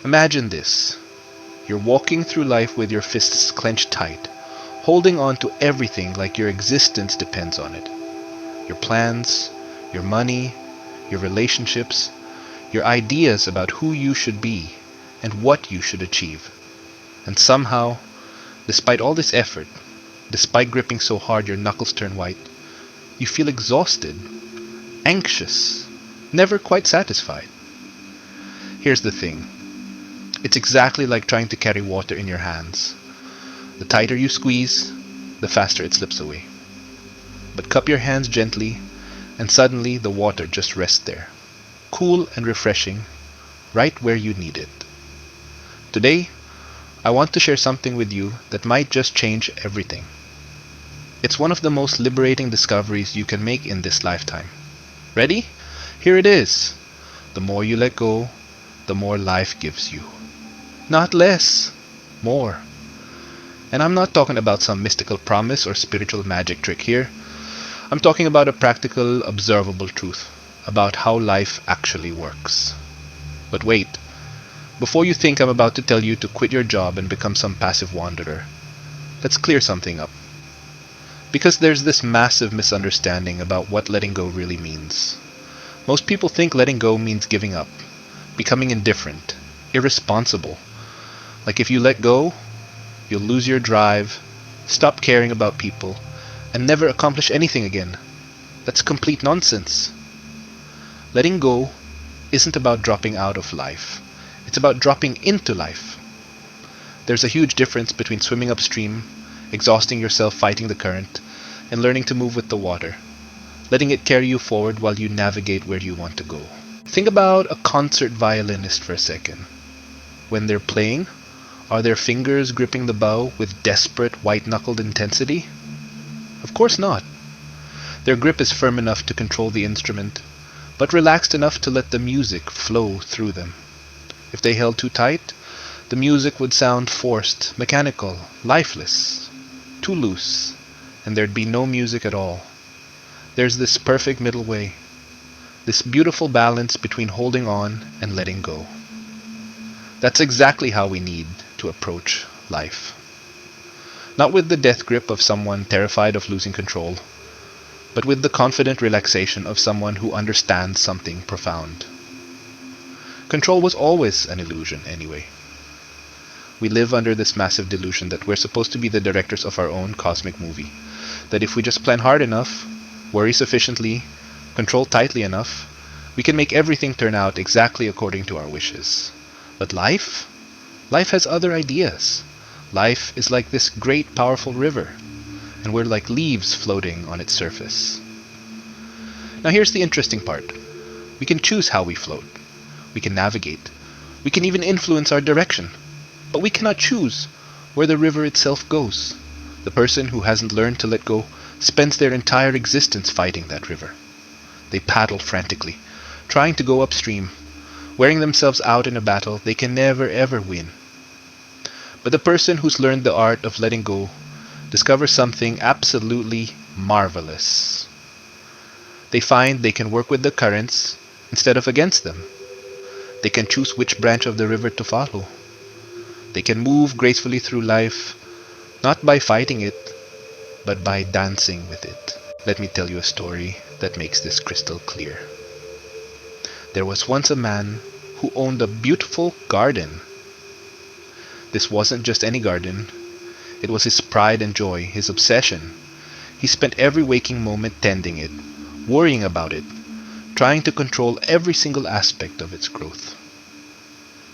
Imagine this. You're walking through life with your fists clenched tight, holding on to everything like your existence depends on it. Your plans, your money, your relationships, your ideas about who you should be and what you should achieve. And somehow, despite all this effort, despite gripping so hard your knuckles turn white, you feel exhausted, anxious, never quite satisfied. Here's the thing. It's exactly like trying to carry water in your hands. The tighter you squeeze, the faster it slips away. But cup your hands gently, and suddenly the water just rests there, cool and refreshing, right where you need it. Today, I want to share something with you that might just change everything. It's one of the most liberating discoveries you can make in this lifetime. Ready? Here it is. The more you let go, the more life gives you. Not less, more. And I'm not talking about some mystical promise or spiritual magic trick here. I'm talking about a practical, observable truth about how life actually works. But wait, before you think I'm about to tell you to quit your job and become some passive wanderer, let's clear something up. Because there's this massive misunderstanding about what letting go really means. Most people think letting go means giving up, becoming indifferent, irresponsible. Like if you let go, you'll lose your drive, stop caring about people, and never accomplish anything again. That's complete nonsense. Letting go isn't about dropping out of life. It's about dropping into life. There's a huge difference between swimming upstream, exhausting yourself fighting the current, and learning to move with the water, letting it carry you forward while you navigate where you want to go. Think about a concert violinist for a second. When they're playing, are their fingers gripping the bow with desperate white-knuckled intensity? Of course not. Their grip is firm enough to control the instrument, but relaxed enough to let the music flow through them. If they held too tight, the music would sound forced, mechanical, lifeless, too loose, and there'd be no music at all. There's this perfect middle way, this beautiful balance between holding on and letting go. That's exactly how we need to approach life. Not with the death grip of someone terrified of losing control, but with the confident relaxation of someone who understands something profound. Control was always an illusion anyway. We live under this massive delusion that we're supposed to be the directors of our own cosmic movie, that if we just plan hard enough, worry sufficiently, control tightly enough, we can make everything turn out exactly according to our wishes. But life? Life has other ideas. Life is like this great powerful river, and we're like leaves floating on its surface. Now here's the interesting part. We can choose how we float. We can navigate. We can even influence our direction. But we cannot choose where the river itself goes. The person who hasn't learned to let go spends their entire existence fighting that river. They paddle frantically, trying to go upstream, wearing themselves out in a battle they can never ever win. But the person who's learned the art of letting go discovers something absolutely marvelous. They find they can work with the currents instead of against them. They can choose which branch of the river to follow. They can move gracefully through life, not by fighting it, but by dancing with it. Let me tell you a story that makes this crystal clear. There was once a man who owned a beautiful garden. This wasn't just any garden. It was his pride and joy, his obsession. He spent every waking moment tending it, worrying about it, trying to control every single aspect of its growth.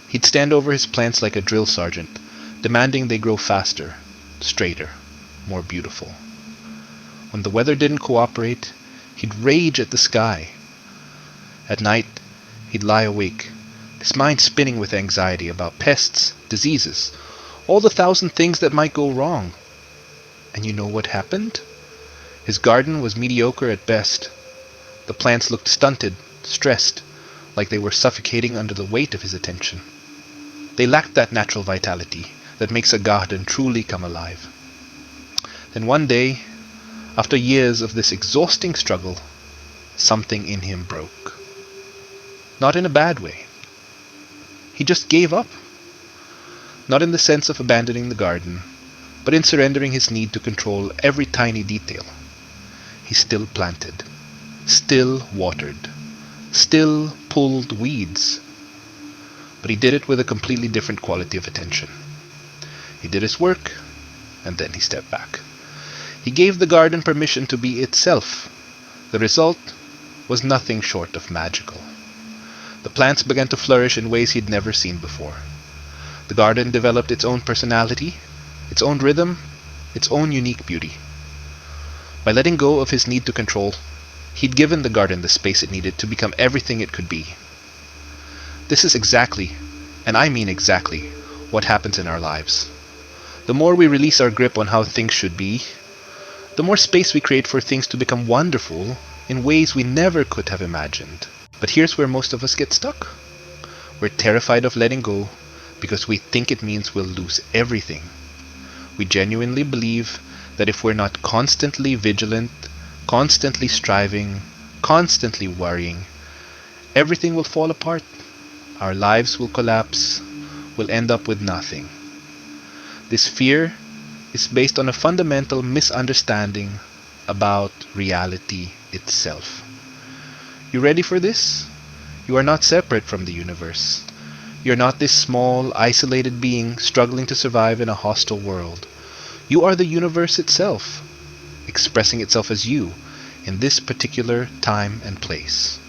He'd stand over his plants like a drill sergeant, demanding they grow faster, straighter, more beautiful. When the weather didn't cooperate, he'd rage at the sky. At night, he'd lie awake, his mind spinning with anxiety about pests, diseases, all the thousand things that might go wrong. And you know what happened? His garden was mediocre at best. The plants looked stunted, stressed, like they were suffocating under the weight of his attention. They lacked that natural vitality that makes a garden truly come alive. Then one day, after years of this exhausting struggle, something in him broke. Not in a bad way. He just gave up. Not in the sense of abandoning the garden, but in surrendering his need to control every tiny detail. He still planted, still watered, still pulled weeds, but he did it with a completely different quality of attention. He did his work, and then he stepped back. He gave the garden permission to be itself. The result was nothing short of magical. The plants began to flourish in ways he'd never seen before. The garden developed its own personality, its own rhythm, its own unique beauty. By letting go of his need to control, he'd given the garden the space it needed to become everything it could be. This is exactly, and I mean exactly, what happens in our lives. The more we release our grip on how things should be, the more space we create for things to become wonderful in ways we never could have imagined. But here's where most of us get stuck. We're terrified of letting go because we think it means we'll lose everything. We genuinely believe that if we're not constantly vigilant, constantly striving, constantly worrying, everything will fall apart. Our lives will collapse. We'll end up with nothing. This fear is based on a fundamental misunderstanding about reality itself. You ready for this? You are not separate from the universe. You're not this small, isolated being struggling to survive in a hostile world. You are the universe itself, expressing itself as you in this particular time and place.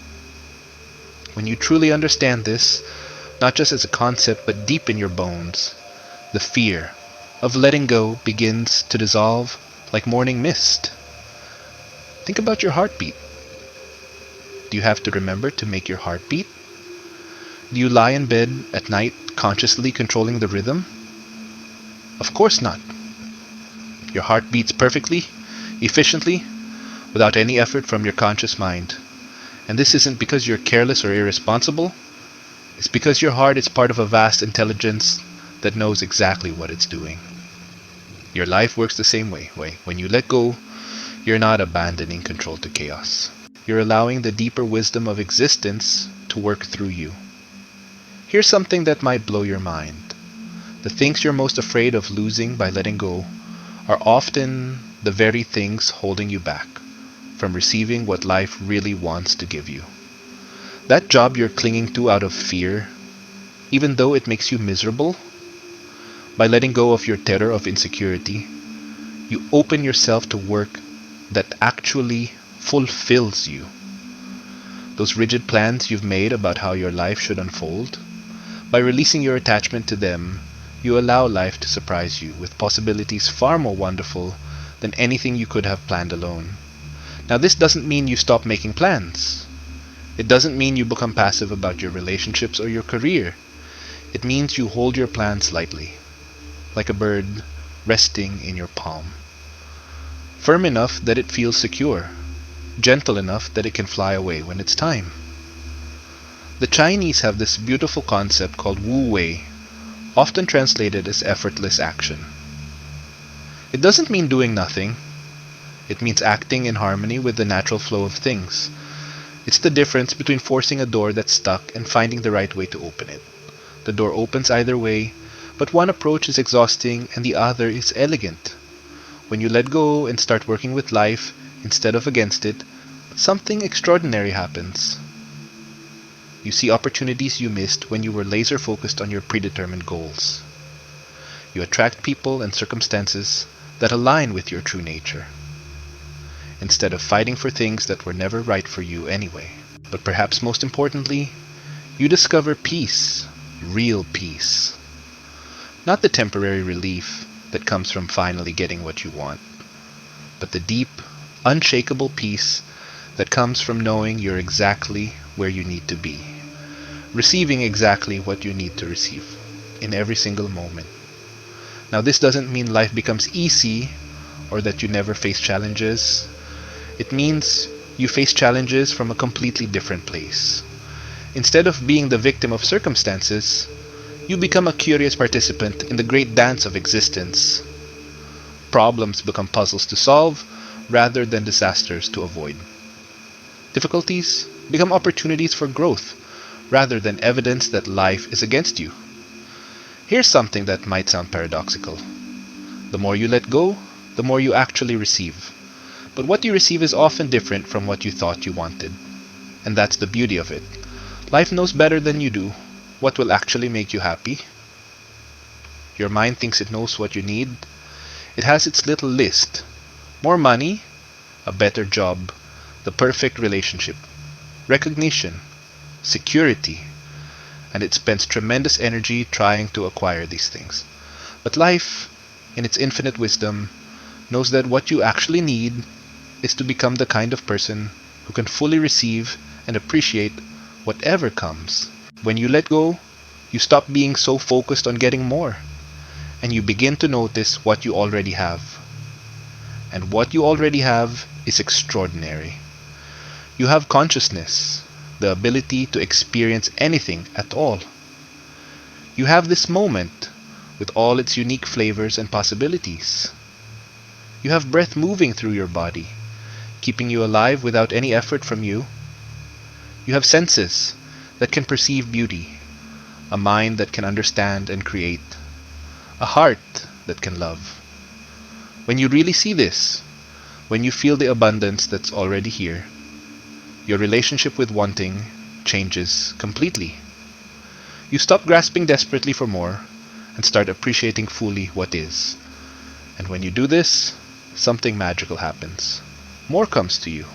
When you truly understand this, not just as a concept but deep in your bones, the fear of letting go begins to dissolve like morning mist. Think about your heartbeat. Do you have to remember to make your heart beat? Do you lie in bed at night consciously controlling the rhythm? Of course not. Your heart beats perfectly, efficiently, without any effort from your conscious mind. And this isn't because you're careless or irresponsible. It's because your heart is part of a vast intelligence that knows exactly what it's doing. Your life works the same way. When you let go, you're not abandoning control to chaos. You're allowing the deeper wisdom of existence to work through you. Here's something that might blow your mind. The things you're most afraid of losing by letting go are often the very things holding you back from receiving what life really wants to give you. That job you're clinging to out of fear, even though it makes you miserable, by letting go of your terror of insecurity, you open yourself to work that actually fulfills you. Those rigid plans you've made about how your life should unfold, by releasing your attachment to them, you allow life to surprise you with possibilities far more wonderful than anything you could have planned alone. Now, this doesn't mean you stop making plans. It doesn't mean you become passive about your relationships or your career. It means you hold your plans lightly, like a bird resting in your palm. Firm enough that it feels secure, gentle enough that it can fly away when it's time. The Chinese have this beautiful concept called wu-wei, often translated as effortless action. It doesn't mean doing nothing. It means acting in harmony with the natural flow of things. It's the difference between forcing a door that's stuck and finding the right way to open it. The door opens either way, but one approach is exhausting and the other is elegant. When you let go and start working with life instead of against it, something extraordinary happens. You see opportunities you missed when you were laser focused on your predetermined goals. You attract people and circumstances that align with your true nature, instead of fighting for things that were never right for you anyway. But perhaps most importantly, you discover peace, real peace. Not the temporary relief that comes from finally getting what you want, but the deep, unshakable peace that comes from knowing you're exactly where you need to be, receiving exactly what you need to receive in every single moment. Now, this doesn't mean life becomes easy or that you never face challenges. It means you face challenges from a completely different place. Instead of being the victim of circumstances, you become a curious participant in the great dance of existence. Problems become puzzles to solve rather than disasters to avoid. Difficulties become opportunities for growth rather than evidence that life is against you. Here's something that might sound paradoxical. The more you let go, the more you actually receive. But what you receive is often different from what you thought you wanted. And that's the beauty of it. Life knows better than you do what will actually make you happy. Your mind thinks it knows what you need. It has its little list. More money, a better job, the perfect relationship, recognition, security, and it spends tremendous energy trying to acquire these things. But life, in its infinite wisdom, knows that what you actually need is to become the kind of person who can fully receive and appreciate whatever comes. When you let go, you stop being so focused on getting more, and you begin to notice what you already have. And what you already have is extraordinary. You have consciousness, the ability to experience anything at all. You have this moment with all its unique flavors and possibilities. You have breath moving through your body, keeping you alive without any effort from you. You have senses that can perceive beauty, a mind that can understand and create, a heart that can love. When you really see this, when you feel the abundance that's already here, your relationship with wanting changes completely. You stop grasping desperately for more and start appreciating fully what is. And when you do this, something magical happens. More comes to you,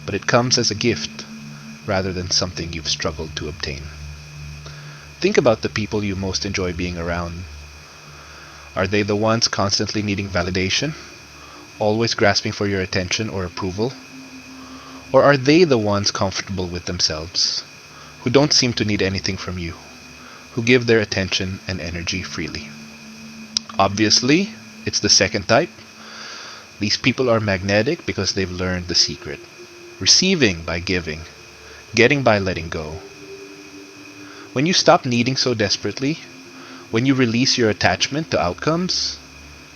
but it comes as a gift rather than something you've struggled to obtain. Think about the people you most enjoy being around. Are they the ones constantly needing validation, always grasping for your attention or approval? Or are they the ones comfortable with themselves, who don't seem to need anything from you, who give their attention and energy freely? Obviously, it's the second type. These people are magnetic because they've learned the secret. Receiving by giving, getting by letting go. When you stop needing so desperately, when you release your attachment to outcomes,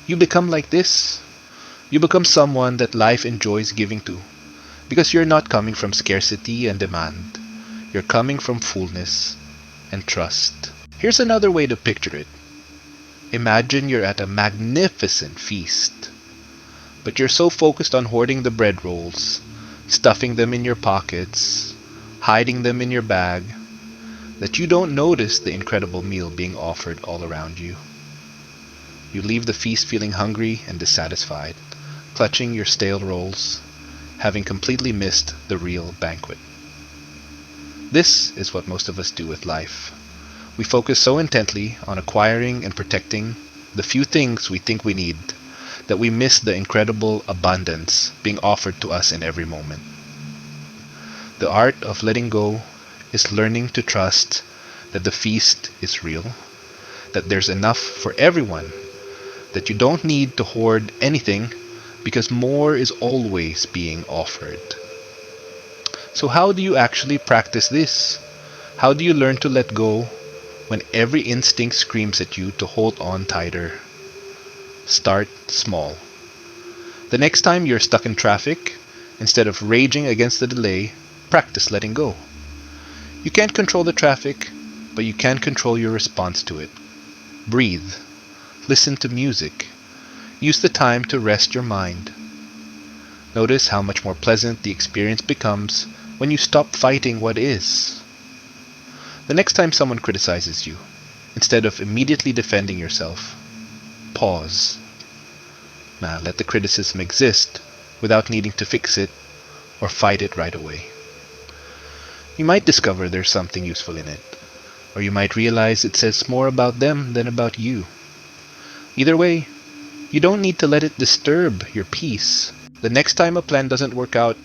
you become like this. You become someone that life enjoys giving to. Because you're not coming from scarcity and demand. You're coming from fullness and trust. Here's another way to picture it. Imagine you're at a magnificent feast, but you're so focused on hoarding the bread rolls, stuffing them in your pockets, hiding them in your bag, that you don't notice the incredible meal being offered all around you. You leave the feast feeling hungry and dissatisfied, clutching your stale rolls, having completely missed the real banquet. This is what most of us do with life. We focus so intently on acquiring and protecting the few things we think we need that we miss the incredible abundance being offered to us in every moment. The art of letting go is learning to trust that the feast is real, that there's enough for everyone, that you don't need to hoard anything because more is always being offered. So how do you actually practice this? How do you learn to let go when every instinct screams at you to hold on tighter? Start small. The next time you're stuck in traffic, instead of raging against the delay, practice letting go. You can't control the traffic, but you can control your response to it. Breathe. Listen to music. Use the time to rest your mind. Notice how much more pleasant the experience becomes when you stop fighting what is. The next time someone criticizes you, instead of immediately defending yourself, pause. Now let the criticism exist without needing to fix it or fight it right away. You might discover there's something useful in it, or you might realize it says more about them than about you. Either way, you don't need to let it disturb your peace. The next time a plan doesn't work out,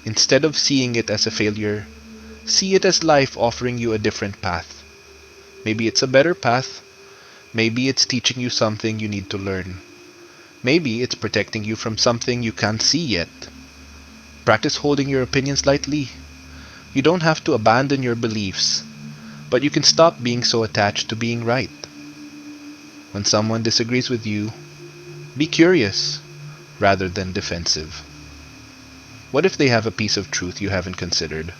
instead of seeing it as a failure, see it as life offering you a different path. Maybe it's a better path. Maybe it's teaching you something you need to learn. Maybe it's protecting you from something you can't see yet. Practice holding your opinions lightly. You don't have to abandon your beliefs, but you can stop being so attached to being right. When someone disagrees with you, be curious rather than defensive. What if they have a piece of truth you haven't considered?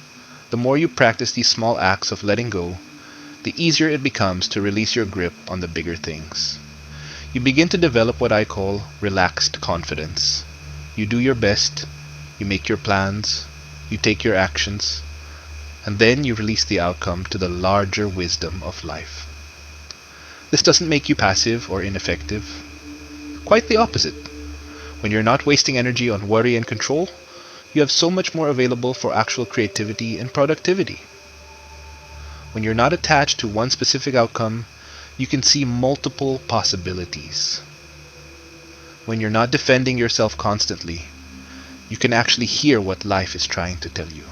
The more you practice these small acts of letting go, the easier it becomes to release your grip on the bigger things. You begin to develop what I call relaxed confidence. You do your best, you make your plans, you take your actions, and then you release the outcome to the larger wisdom of life. This doesn't make you passive or ineffective. Quite the opposite. When you're not wasting energy on worry and control, you have so much more available for actual creativity and productivity. When you're not attached to one specific outcome, you can see multiple possibilities. When you're not defending yourself constantly, you can actually hear what life is trying to tell you.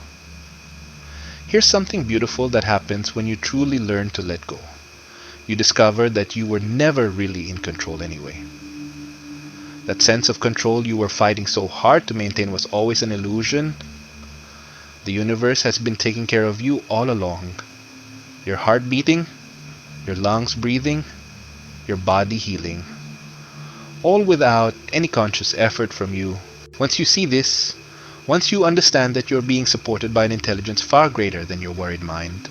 Here's something beautiful that happens when you truly learn to let go. You discover that you were never really in control anyway. That sense of control you were fighting so hard to maintain was always an illusion. The universe has been taking care of you all along. Your heart beating, your lungs breathing, your body healing. All without any conscious effort from you. Once you see this, once you understand that you're being supported by an intelligence far greater than your worried mind,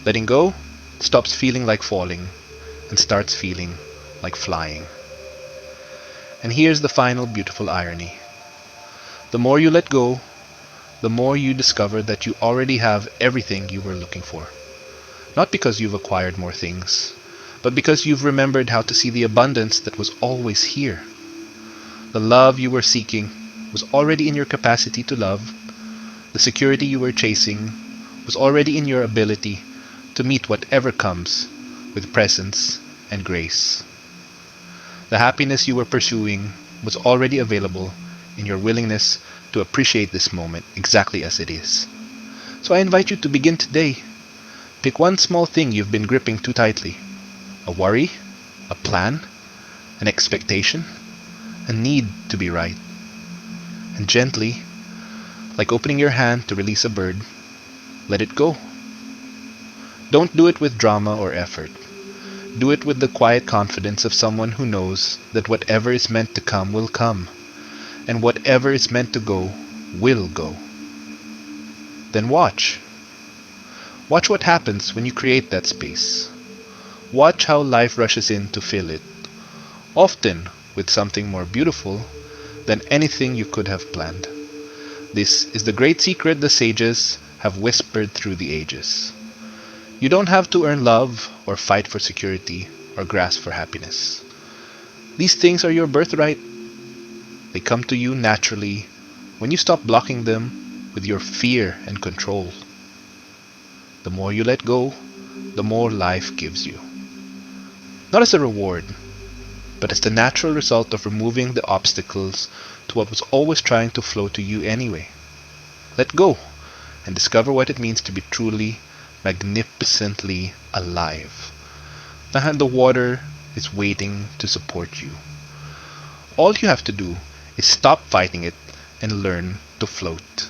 letting go stops feeling like falling and starts feeling like flying. And here's the final beautiful irony. The more you let go, the more you discover that you already have everything you were looking for. Not because you've acquired more things, but because you've remembered how to see the abundance that was always here. The love you were seeking was already in your capacity to love. The security you were chasing was already in your ability to meet whatever comes with presence and grace. The happiness you were pursuing was already available in your willingness to appreciate this moment exactly as it is. So I invite you to begin today. Pick one small thing you've been gripping too tightly. A worry, a plan, an expectation, a need to be right. And gently, like opening your hand to release a bird, let it go. Don't do it with drama or effort. Do it with the quiet confidence of someone who knows that whatever is meant to come will come, and whatever is meant to go will go. Then watch. Watch what happens when you create that space. Watch how life rushes in to fill it, often with something more beautiful than anything you could have planned. This is the great secret the sages have whispered through the ages. You don't have to earn love or fight for security or grasp for happiness. These things are your birthright. They come to you naturally when you stop blocking them with your fear and control. The more you let go, the more life gives you. Not as a reward, but as the natural result of removing the obstacles to what was always trying to flow to you anyway. Let go and discover what it means to be truly, magnificently alive. The water is waiting to support you. All you have to do is stop fighting it and learn to float.